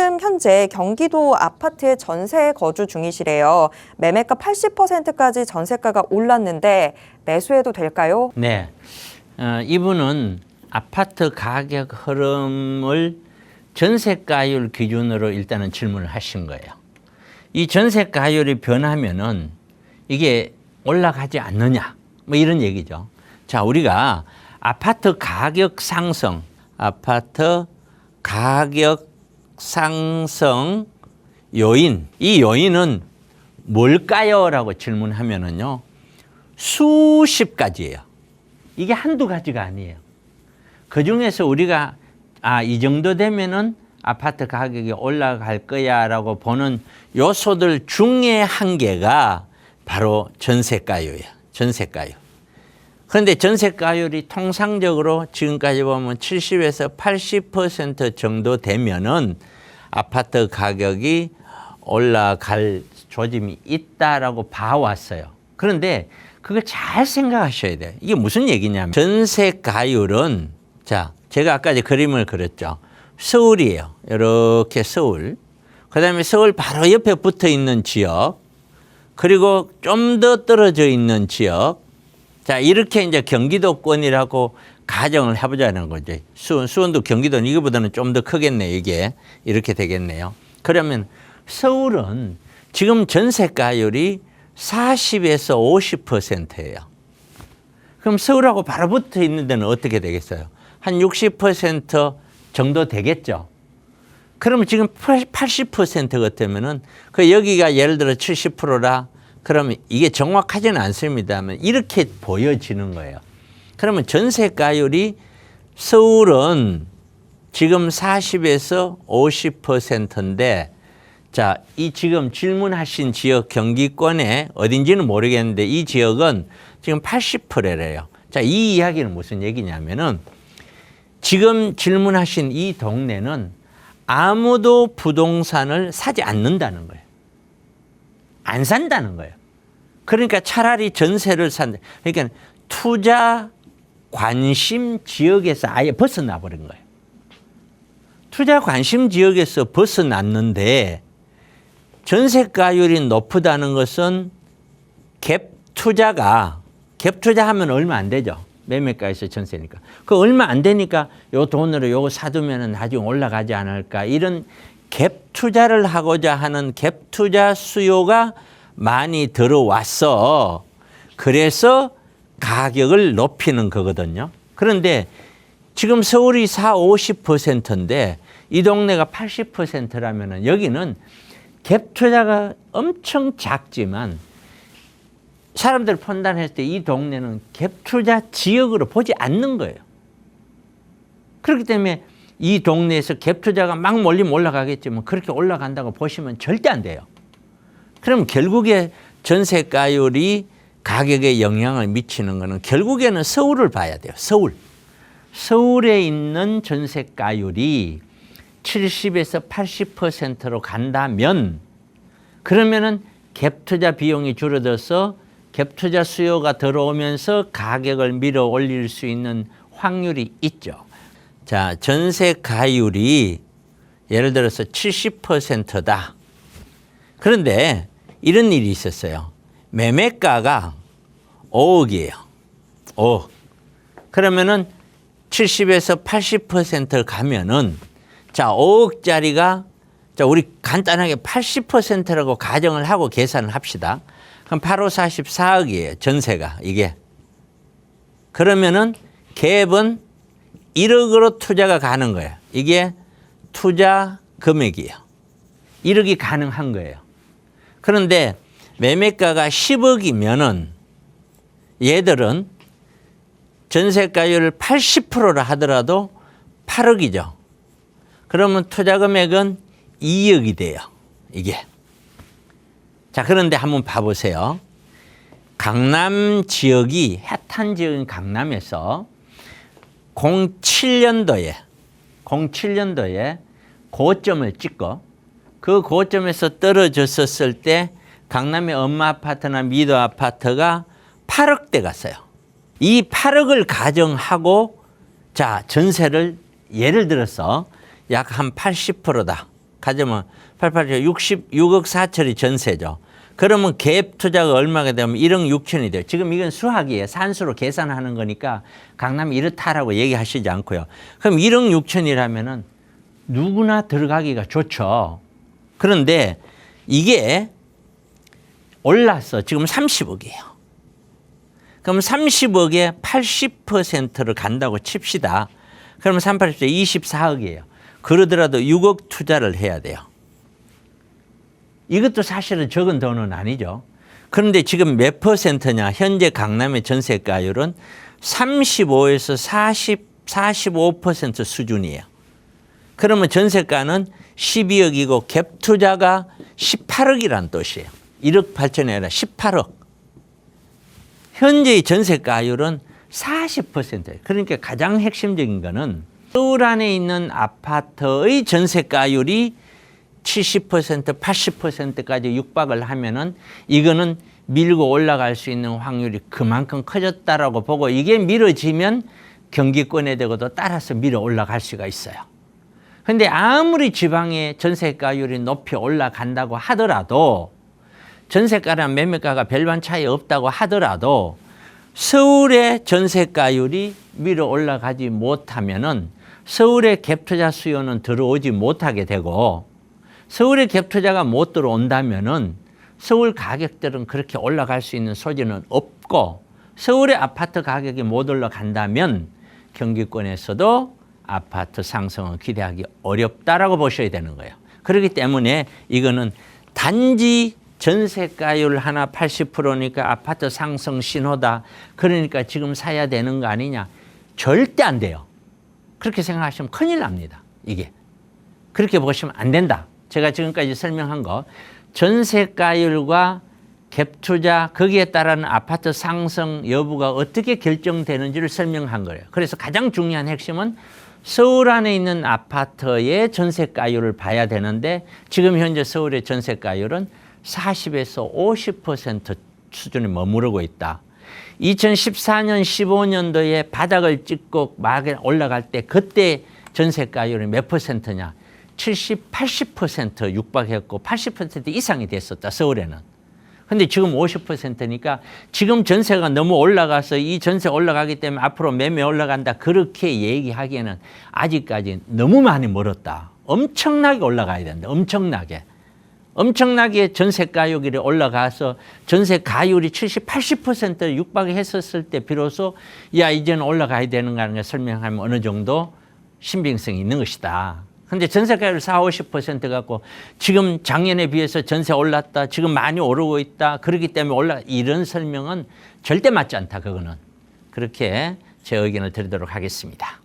지금 현재 경기도 아파트에 전세 거주 중이시래요. 매매가 80%까지 전세가가 올랐는데 매수해도 될까요? 네. 이분은 아파트 가격 흐름을 전세가율 기준으로 일단은 질문을 하신 거예요. 이 전세가율이 변하면은 이게 올라가지 않느냐, 뭐 이런 얘기죠. 자, 우리가 아파트 가격 상승 요인, 이 요인은 뭘까요? 라고 질문하면은요, 수십 가지예요. 이게 한두 가지가 아니에요. 그 중에서 우리가 이 정도 되면은 아파트 가격이 올라갈 거야 라고 보는 요소들 중에 한 개가 바로 전세가율이에요. 전세가율. 그런데 전세가율이 통상적으로 지금까지 보면 70에서 80% 정도 되면은 아파트 가격이 올라갈 조짐이 있다라고 봐왔어요. 그런데 그걸 잘 생각하셔야 돼요. 이게 무슨 얘기냐면 전세가율은, 자, 제가 아까 그림을 그렸죠. 서울이에요. 이렇게 서울. 그 다음에 서울 바로 옆에 붙어 있는 지역, 그리고 좀 더 떨어져 있는 지역. 자, 이렇게 이제 경기도권이라고 가정을 해보자는 거죠. 수원도 경기도는 이거보다는 좀 더 크겠네요. 이게 이렇게 되겠네요. 그러면 서울은 지금 전세가율이 40에서 50%예요. 그럼 서울하고 바로 붙어 있는 데는 어떻게 되겠어요? 한 60% 정도 되겠죠. 그러면 지금 80% 같으면은 그 여기가 예를 들어 70%라 그러면 이게 정확하지는 않습니다만 이렇게 보여지는 거예요. 그러면 전세가율이 서울은 지금 40에서 50%인데, 자, 이 지금 질문하신 지역 경기권에 어딘지는 모르겠는데 이 지역은 지금 80%래요. 자, 이 이야기는 무슨 얘기냐면은 지금 질문하신 이 동네는 아무도 부동산을 사지 않는다는 거예요. 안 산다는 거예요. 그러니까 차라리 전세를 산다. 그러니까 투자 관심 지역에서 아예 벗어나 버린 거예요. 투자 관심 지역에서 벗어났는데 전세가율이 높다는 것은 갭 투자하면 얼마 안 되죠. 매매가에서 전세니까. 그 얼마 안 되니까 요 돈으로 요거 사두면 나중에 올라가지 않을까. 이런 갭 투자를 하고자 하는 갭 투자 수요가 많이 들어왔어. 그래서 가격을 높이는 거거든요. 그런데 지금 서울이 50%인데 이 동네가 80%라면 여기는 갭 투자가 엄청 작지만 사람들 판단했을 때 이 동네는 갭 투자 지역으로 보지 않는 거예요. 그렇기 때문에 이 동네에서 갭 투자가 막 몰리면 올라가겠지만 그렇게 올라간다고 보시면 절대 안 돼요. 그럼 결국에 전세가율이 가격에 영향을 미치는 거는 결국에는 서울을 봐야 돼요. 서울에 있는 전세가율이 70에서 80%로 간다면 그러면은 갭 투자 비용이 줄어들어서 갭 투자 수요가 들어오면서 가격을 밀어 올릴 수 있는 확률이 있죠. 자, 전세가율이 예를 들어서 70%다. 그런데 이런 일이 있었어요. 매매가가 5억이에요. 5억. 그러면은 70에서 80%를 가면은 자, 5억짜리가 자, 우리 간단하게 80%라고 가정을 하고 계산을 합시다. 그럼 8, 5, 44억이에요. 전세가 이게. 그러면은 갭은 1억으로 투자가 가는 거예요. 이게 투자 금액이에요. 1억이 가능한 거예요. 그런데 매매가가 10억이면은 얘들은 전세가율을 80%라 하더라도 8억이죠. 그러면 투자 금액은 2억이 돼요. 이게. 자, 그런데 한번 봐보세요. 강남 지역이 핫한 지역인 강남에서 07년도에 고점을 찍고 그 고점에서 떨어졌었을 때 강남의 엄마 아파트나 미도 아파트가 8억대 갔어요. 이 8억을 가정하고 자, 전세를 예를 들어서 약 한 80%다. 가져면 6억 4천이 전세죠. 그러면 갭 투자가 얼마가 되면 1억 6천이 돼요. 지금 이건 수학이에요. 산수로 계산하는 거니까 강남이 이렇다라고 얘기하시지 않고요. 그럼 1억 6천이라면은 누구나 들어가기가 좋죠. 그런데 이게 올랐어. 지금 30억이에요. 그럼 30억에 80%를 간다고 칩시다. 그러면 38에 24억이에요. 그러더라도 6억 투자를 해야 돼요. 이것도 사실은 적은 돈은 아니죠. 그런데 지금 몇 퍼센트냐? 현재 강남의 전세가율은 35에서 45% 수준이에요. 그러면 전세가는 12억이고 갭 투자가 18억이라는 뜻이에요. 1억 8천이 아니라 18억. 현재의 전세가율은 40%예요. 그러니까 가장 핵심적인 거는 서울 안에 있는 아파트의 전세가율이 70%, 80%까지 육박을 하면은 이거는 밀고 올라갈 수 있는 확률이 그만큼 커졌다라고 보고 이게 미뤄지면 경기권에 대고도 따라서 밀어 올라갈 수가 있어요. 그런데 아무리 지방의 전세가율이 높이 올라간다고 하더라도 전세가랑 매매가가 별반 차이 없다고 하더라도 서울의 전세가율이 밀어 올라가지 못하면은 서울의 갭투자 수요는 들어오지 못하게 되고 서울의 갭투자가 못 들어온다면은 서울 가격들은 그렇게 올라갈 수 있는 소지는 없고 서울의 아파트 가격이 못 올라간다면 경기권에서도 아파트 상승은 기대하기 어렵다라고 보셔야 되는 거예요. 그렇기 때문에 이거는 단지 전세가율 하나 80%니까 아파트 상승 신호다. 그러니까 지금 사야 되는 거 아니냐. 절대 안 돼요. 그렇게 생각하시면 큰일 납니다. 이게. 그렇게 보시면 안 된다. 제가 지금까지 설명한 거 전세가율과 갭투자 거기에 따른 아파트 상승 여부가 어떻게 결정되는지를 설명한 거예요. 그래서 가장 중요한 핵심은 서울 안에 있는 아파트의 전세가율을 봐야 되는데 지금 현재 서울의 전세가율은 40에서 50% 수준에 머무르고 있다. 2014년, 15년도에 바닥을 찍고 막 올라갈 때 그때 전세가율이 몇 퍼센트냐? 70, 80% 육박했고 80% 이상이 됐었다, 서울에는. 근데 지금 50%니까 지금 전세가 너무 올라가서 이 전세 올라가기 때문에 앞으로 매매 올라간다. 그렇게 얘기하기에는 아직까지 너무 많이 멀었다. 엄청나게 올라가야 된다. 엄청나게 전세가율이 올라가서 전세가율이 70, 80% 육박했었을 때 비로소 야 이제는 올라가야 되는 걸 설명하면 어느 정도 신빙성이 있는 것이다. 근데 전세가율 40, 50% 갖고 지금 작년에 비해서 전세 올랐다. 지금 많이 오르고 있다. 그렇기 때문에 이런 설명은 절대 맞지 않다. 그거는. 그렇게 제 의견을 드리도록 하겠습니다.